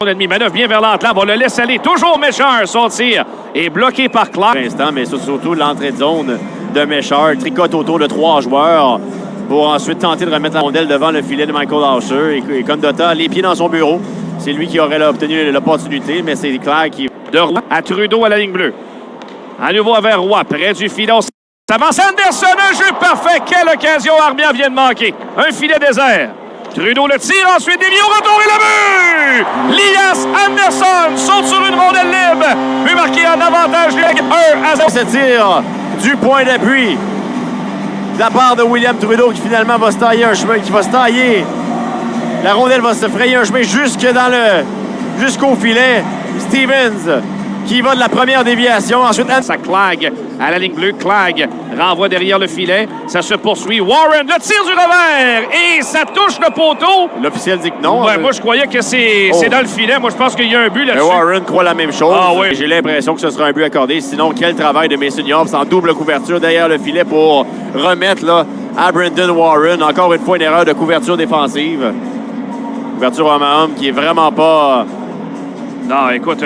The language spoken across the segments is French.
Ennemi manœuvre bien vers l'entame, on le laisse aller, toujours Méchard, son tir est bloqué par Clark. Mais c'est surtout l'entrée de zone de Méchard, tricote autour de 3 joueurs pour ensuite tenter de remettre la rondelle devant le filet de Michael Hauser. Et Condotta, les pieds dans son bureau, c'est lui qui aurait obtenu l'opportunité, mais c'est Claire qui... De Roy à Trudeau à la ligne bleue. À nouveau vers Roy, près du filet. Ça avance Anderson, un jeu parfait. Quelle occasion Armia vient de manquer. Un filet désert. Trudeau le tire, ensuite dévié au retour et le but! Lias Anderson saute sur une rondelle libre. But marqué en avantage de l'équipe 1-0. Ce tir du point d'appui de la part de William Trudeau qui finalement va se tailler un chemin, qui va se tailler. La rondelle va se frayer un chemin jusqu'au filet. Stevens qui va de la première déviation. Ensuite, ça Clag à la ligne bleue. Clag renvoie derrière le filet. Ça se poursuit. Warren, le tir du revers. Et ça touche le poteau. L'officiel dit que non. Ouais, moi, je croyais que c'est dans le filet. Moi, je pense qu'il y a un but là-dessus. Warren croit la même chose. Ah, oui. J'ai l'impression que ce sera un but accordé. Sinon, quel travail de Mason York en double couverture derrière le filet pour remettre là, à Brendan Warren. Encore une fois, une erreur de couverture défensive. Couverture homme à homme qui est vraiment pas... Non, écoute,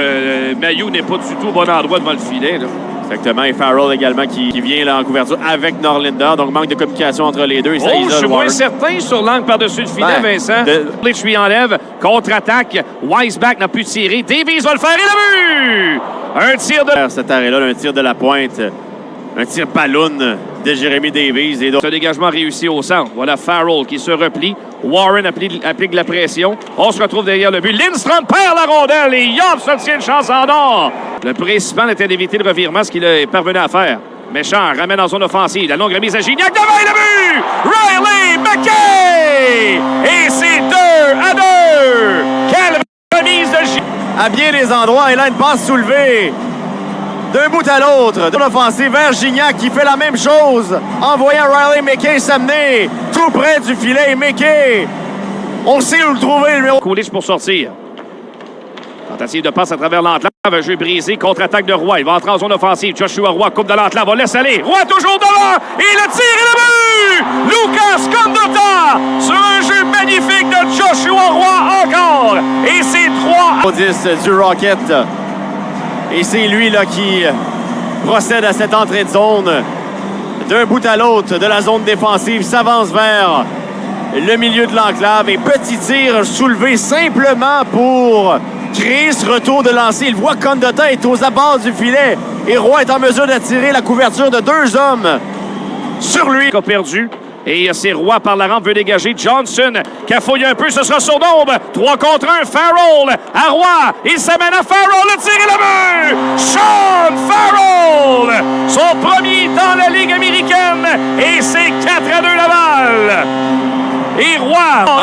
Mailloux n'est pas du tout au bon endroit devant le filet. Là. Exactement. Et Farrell également qui vient là en couverture avec Norlinder. Donc, manque de communication entre les deux. Et ça je suis moins certain sur l'angle par-dessus le filet, Vincent. Litch lui enlève. Contre-attaque. Weisbach n'a plus tiré. Davies va le faire et le but! Un tir de... Cet arrêt-là, un tir de la pointe. Un tir ballon de Jérémy Davies. Et donc... Ce dégagement réussi au centre. Voilà Farrell qui se replie. Warren applique la pression. On se retrouve derrière le but. Lindstrom perd la rondelle et Yob se tient une chance en or. Le principal était d'éviter le revirement, ce qu'il est parvenu à faire. Méchant ramène en zone offensive. La longue remise à Gignac devant le but! Riley McKay! Et c'est 2-2! Quelle remise de Gignac! À bien des endroits, et là, une passe soulevée. D'un bout à l'autre, de l'offensive vers Gignac qui fait la même chose en voyant Riley McKay s'amener tout près du filet. McKay, on sait où le trouver, le numéro. Coolidge pour sortir. Tentative de passe à travers l'enclave. Un jeu brisé. Contre-attaque de Roy. Il va entrer en zone offensive. Joshua Roy coupe de l'enclave. On laisse aller. Roy toujours devant. Et le tir et le but! Lucas Condotta sur un jeu magnifique de Joshua Roy encore. Et c'est 3-10 du Rocket. Et c'est lui là qui procède à cette entrée de zone. D'un bout à l'autre de la zone défensive, s'avance vers le milieu de l'enclave. Et petit tir soulevé simplement pour créer ce retour de lancer. Il voit que Condotta est aux abords du filet. Et Roy est en mesure d'attirer la couverture de 2 hommes sur lui. Il a perdu. Et c'est Roy par la rampe veut dégager. Johnson qui a fouillé un peu, ce sera son ombre. 3 contre 1, Farrell à Roy. Il s'amène à Farrell, le tir et le but! Sean Farrell! Son premier dans la Ligue américaine. Et c'est 4-2 Laval. Et Roy,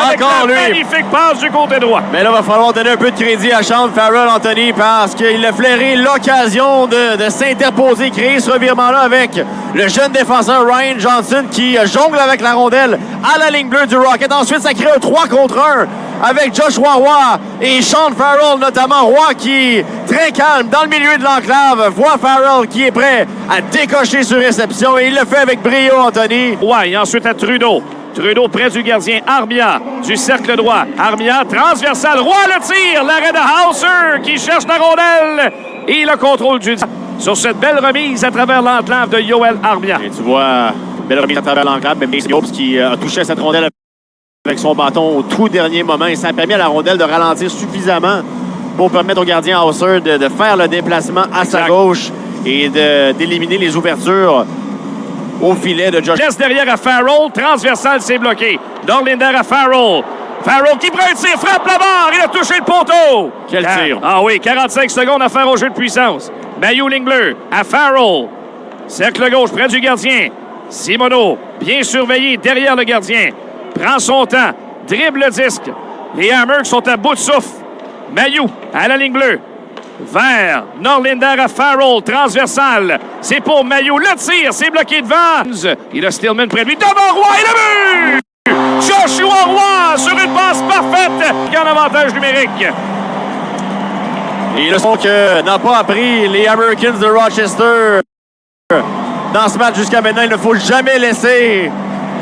avec encore la magnifique passe du côté droit. Mais là, il va falloir donner un peu de crédit à Sean Farrell, Anthony, parce qu'il a flairé l'occasion de s'interposer, créer ce revirement-là avec le jeune défenseur Ryan Johnson qui jongle avec la rondelle à la ligne bleue du Rocket. Ensuite, ça crée un 3 contre 1 avec Joshua Roy et Sean Farrell, notamment Roy qui, très calme, dans le milieu de l'enclave, voit Farrell qui est prêt à décocher sur réception et il le fait avec brio, Anthony. Ouais, et ensuite à Trudeau. Trudeau près du gardien. Armia du cercle droit. Armia transversal. Roy le tire. L'arrêt de Hauser qui cherche la rondelle. Et le contrôle du sur cette belle remise à travers l'enclave de Yoel Armia. Et tu vois, belle remise à travers l'enclave. Mais Mason York qui a touché cette rondelle avec son bâton au tout dernier moment. Et ça a permis à la rondelle de ralentir suffisamment pour permettre au gardien Hauser de faire le déplacement à sa gauche et d'éliminer les ouvertures au filet de Josh. Laisse derrière à Farrell. Transversal, c'est bloqué. Norlinder à Farrell. Farrell qui prend un tir, frappe la barre. Il a touché le poteau. Quel tir. Ah oui, 45 secondes à faire au jeu de puissance. Mailloux, ligne bleue, à Farrell. Cercle gauche, près du gardien. Simoneau, bien surveillé derrière le gardien. Prend son temps. Dribble le disque. Les Hammers sont à bout de souffle. Mailloux, à la ligne bleue. Vers Norlinder à Farrell, transversal. C'est pour Mailloux. Le tir, c'est bloqué devant. Il a Stillman près de lui. Devant Roy et le but! Joshua Roy sur une passe parfaite. En avantage numérique. Et le son que n'a pas appris les Americans de Rochester dans ce match jusqu'à maintenant, il ne faut jamais laisser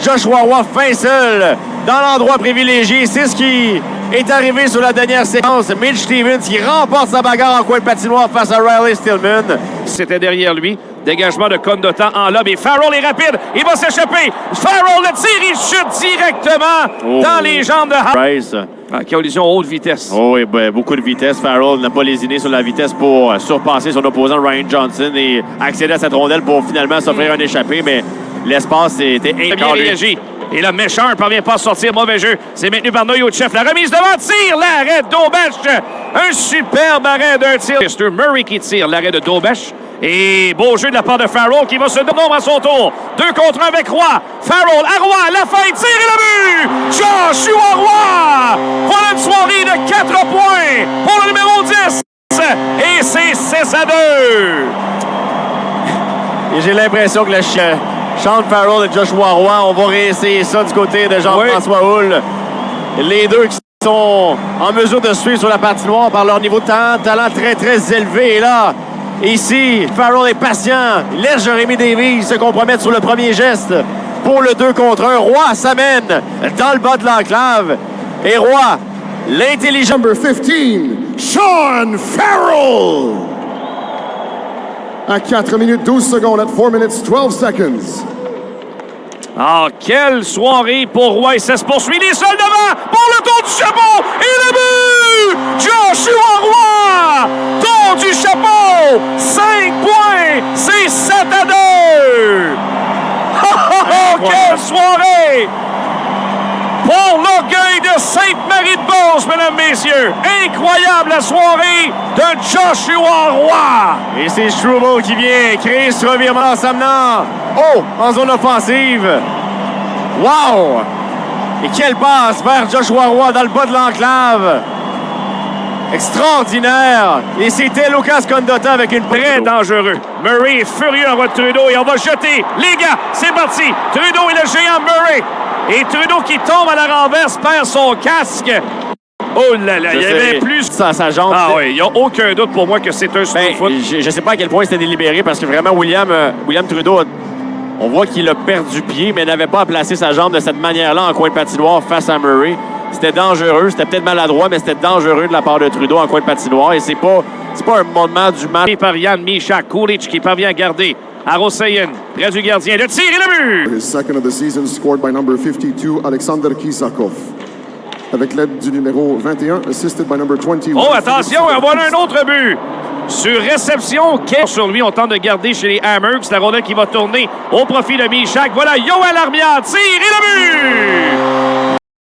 Joshua Roy fin seul dans l'endroit privilégié. C'est ce qui est arrivé sur la dernière séquence. Mitch Stevens qui remporte sa bagarre en coin de patinoire face à Riley Stillman. C'était derrière lui. Dégagement de Condotta en lob et Farrell est rapide. Il va s'échapper. Farrell le tire, il chute directement dans les jambes de Price. Collision haute vitesse. Oh oui, ben, beaucoup de vitesse. Farrell n'a pas lésiné sur la vitesse pour surpasser son opposant Ryan Johnson et accéder à cette rondelle pour finalement s'offrir un échappé, mais l'espace était Bien incroyable. réagi. Et le méchant ne parvient pas à sortir. Mauvais jeu. C'est maintenu par Noyochef. La remise devant tir. L'arrêt de Dobesch. Un superbe arrêt d'un tir. C'est Murray qui tire l'arrêt de Dobesch. Et beau jeu de la part de Farrell qui va se donner à son tour. 2 contre 1 avec Roy. Farrell à Roy. La fin. Tire et le but. Joshua Roy. Voilà une soirée de 4 points pour le numéro 10. Et c'est 6-2. Et j'ai l'impression que le Sean Farrell et Joshua Roy, on va réessayer ça du côté de Jean-François Houle. Les deux qui sont en mesure de suivre sur la patinoire par leur niveau de talent très, très élevé. Et là, ici, Farrell est patient. Il laisse Jérémy Davies se compromettre sur le premier geste pour le 2 contre 1. Roy s'amène dans le bas de l'enclave. Et Roy, l'intelligent... Number 15, Sean Farrell. À 4 minutes 12 secondes, at 4 minutes 12 seconds. Ah, quelle soirée pour Roy. Ça se poursuit. Les seuls devant pour le tour du chapeau. Et le but! Joshua Roy! Tour du chapeau! 5 points! C'est 7-2! Oh, quelle soirée! Pour l'orgueil de Sainte-Marie-de-Beauce, mesdames, messieurs. Incroyable la soirée de Joshua Roy. Et c'est Struble qui vient créer ce revirement en s'amenant en zone offensive. Wow! Et quelle passe vers Joshua Roy dans le bas de l'enclave. Extraordinaire. Et c'était Lucas Condotta avec une... Très dangereux. Murray est furieux en route de Trudeau et on va jeter. Les gars, c'est parti. Trudeau et le géant Murray. Et Trudeau qui tombe à la renverse perd son casque. Oh là là, il y avait plus... Sa jambe. Ah oui, il n'y a aucun doute pour moi que c'est un super-foot. Je ne sais pas à quel point c'était délibéré parce que vraiment, William Trudeau, on voit qu'il a perdu pied, mais n'avait pas à placer sa jambe de cette manière-là en coin de patinoire face à Murray. C'était dangereux, c'était peut-être maladroit, mais c'était dangereux de la part de Trudeau en coin de patinoire. Et c'est pas un moment du match. Et par Yann Michak, Kulich qui parvient à garder. Arosayan, près du gardien, le tir et le but! His second of the season, scored by number 52, Alexander Kisakov. Avec l'aide du numéro 21, assisted by number 21. Oh, attention, en voilà un autre but! Sur réception, sur lui, on tente de garder chez les Hammers. La rondelle qui va tourner au profit de Michak. Voilà, Yoel Armia, tire et le but!